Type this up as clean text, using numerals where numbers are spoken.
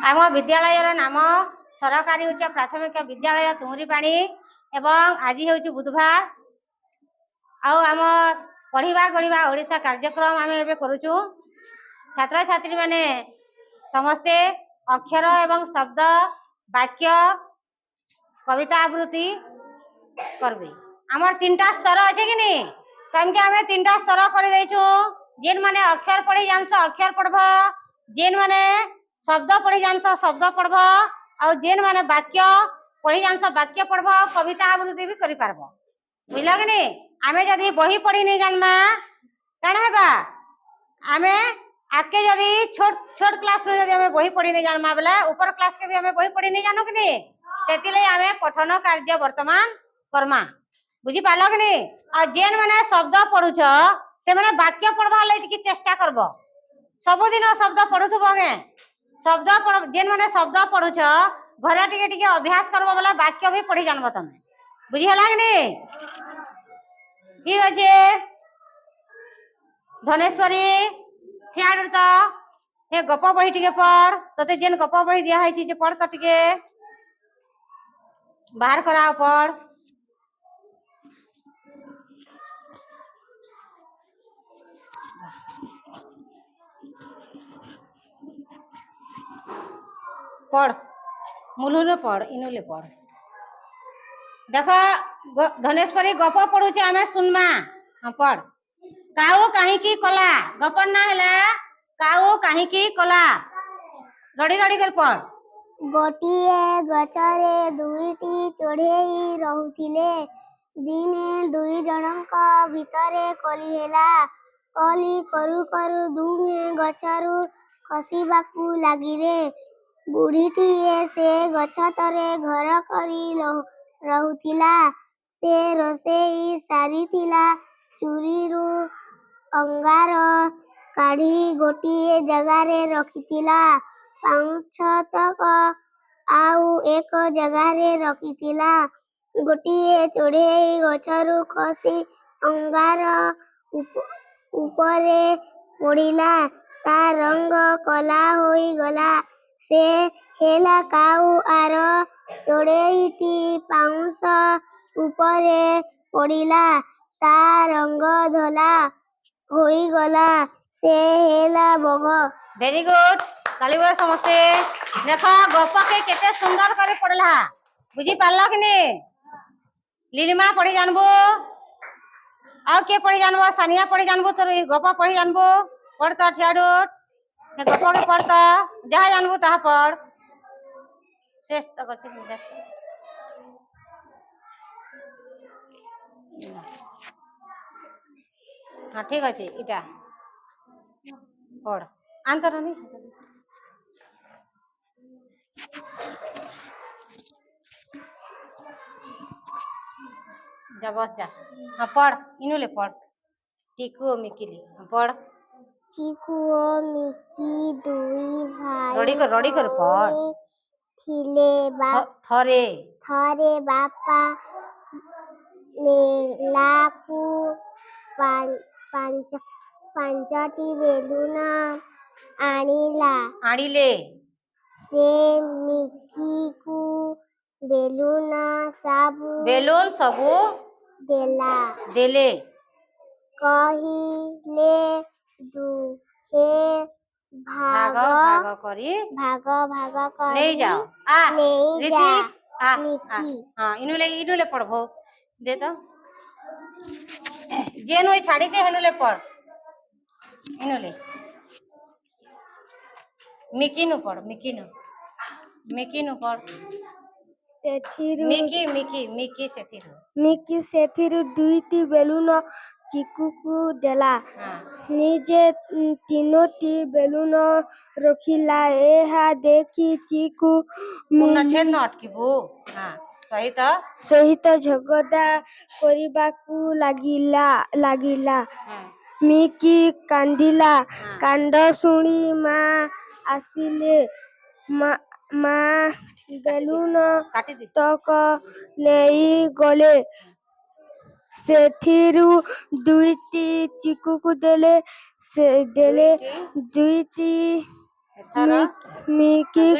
आम विद्यालय नाम सरकारी उच्च प्राथमिक विद्यालय तुमुरीपाणी एवं आज हूँ बुधवार आम पढ़ा गढ़ा ओडिशा कार्यक्रम आम ए करुचु। छात्र छात्री माने समस्ते अक्षर एवं शब्द वाक्य कविता आवृत्ति करबे। आमर 3टा स्तर अच्छे कि नहीं तमके आम 3टा स्तर कर जेन माने अक्षर पढ़ी जानस अक्षर पढ़ब, जेन माने शब्द पढ़ी जानस शब्द पढ़ब, और जेन माने वाक्य पढ़ी जानस वाक्य पढ़ब, कविता आवृत्ति भी करि पारबो। बुझल कि नहीं? आमे जदि बही पढ़ी नहीं जानमा काना हेबा, आमे आके जदि छोट छोट क्लास में जदि बही पढ़ी नहीं जानमा बेला ऊपर क्लास के भी हमें बही पढ़ी नहीं जानो कि नहीं, सेतिले आमे पठन कार्य वर्तमान करमा। बुझी पालो कि नहीं? आ जेन माने शब्द पढ़ुछ से माने वाक्य पढ़बा लागि टिके चेष्टा करबो। सबुदिन शब्द पढ़ुथबो गे, शब्द जेन माने शब्द पढ़ुछ घर टिके टिके अभ्यास करबो बोला वाक्य भी पढ़ी जानबो तमे। बुझी हला कि नहीं? ठीक अच्छे धनेश्वरी थियाड़ तो हे गप बही टिके पढ़, तते जेन गप बही दिया है जे पढ़ तो टिके बाहर कराओ पढ़। पढ़ मुलुले पढ़ इनुले पढ़। देखो धनेश्वरी गप पढ़ुचे आमे सुनमा। हाँ पढ़। काऊ कहीं की कला गपर ना हेला काऊ कहीं की कला रड़ी रड़ी कर पढ़। गोटिए गछरे दुईटी चढ़ेई रहुथिले। दिने दुई जनक भितरे कली हेला। कली करू करू दुहे गछरू खसिबाकू लागिले। बुढ़ीटीए से गछ तरे घर करी रहुथिला। से रोसेई सारिथिला। चुरीरू अंगार काढ़ी गोटिए जगारे रखिथिला। पांचतक आउ एक जगारे रखिथिला। गोटिए चढ़ेई गछरू खसी अंगार उपरे पड़िला। ता रंग कला होई गला। से हेला काऊ आर चढ़ेईटी पाउंस उपरे पड़िला। ता रंग धला होई गला। से हेला बग। वेरी गुड काली बा समस्ते। देखो गप के केते सुंदर करे पढ़ला। बुझी पारलो कि नहीं? लीलिमा पढ़ी जानबो आ के पढ़ी जानबो सानिया पढ़ी जानबो तोर गप पढ़ी जानबो पढ़ तो ठियाडो हे गप के पढ़ तो जहा जानबो तहा पढ़ शेष तक अच्छे से। हाँ ठीक अच्छे इटा पढ़ आंतर नहीं जा बस जा। हाँ पढ़ इनुले पढ़ टीकू मिकिली। हाँ पढ़ चीकू ओ मिकी दुई भाई रड़ी कर पढ़। थिले थरे थरे बापा मेलाकू पांचटी बेलून आनिले। से मिकीकू बेलून सबू देला। देले कहिले दुहे भाग करी नहीं जाओ नहीं जा मिकी। हाँ इनुले पढ़बो दे तो जेन ओई छाड़ी छे हेनुले पढ़ इनुले मिकी नु पढ़ मिकी नु पढ़ सेथिरु मिकी सेथिरु दुईटी बेलून चिकुकू देला। निजे तीनोटी बेलून रखिला। एहा देखी चिकू सहित झगड़ा करिबाकू लागिला। मिकी कांदिला। कांद शुणी माँ आसिले। माँ बेलून तक नहीं गले। सेथिरु दुईटी चिकुकू देले। दुईटी मिकी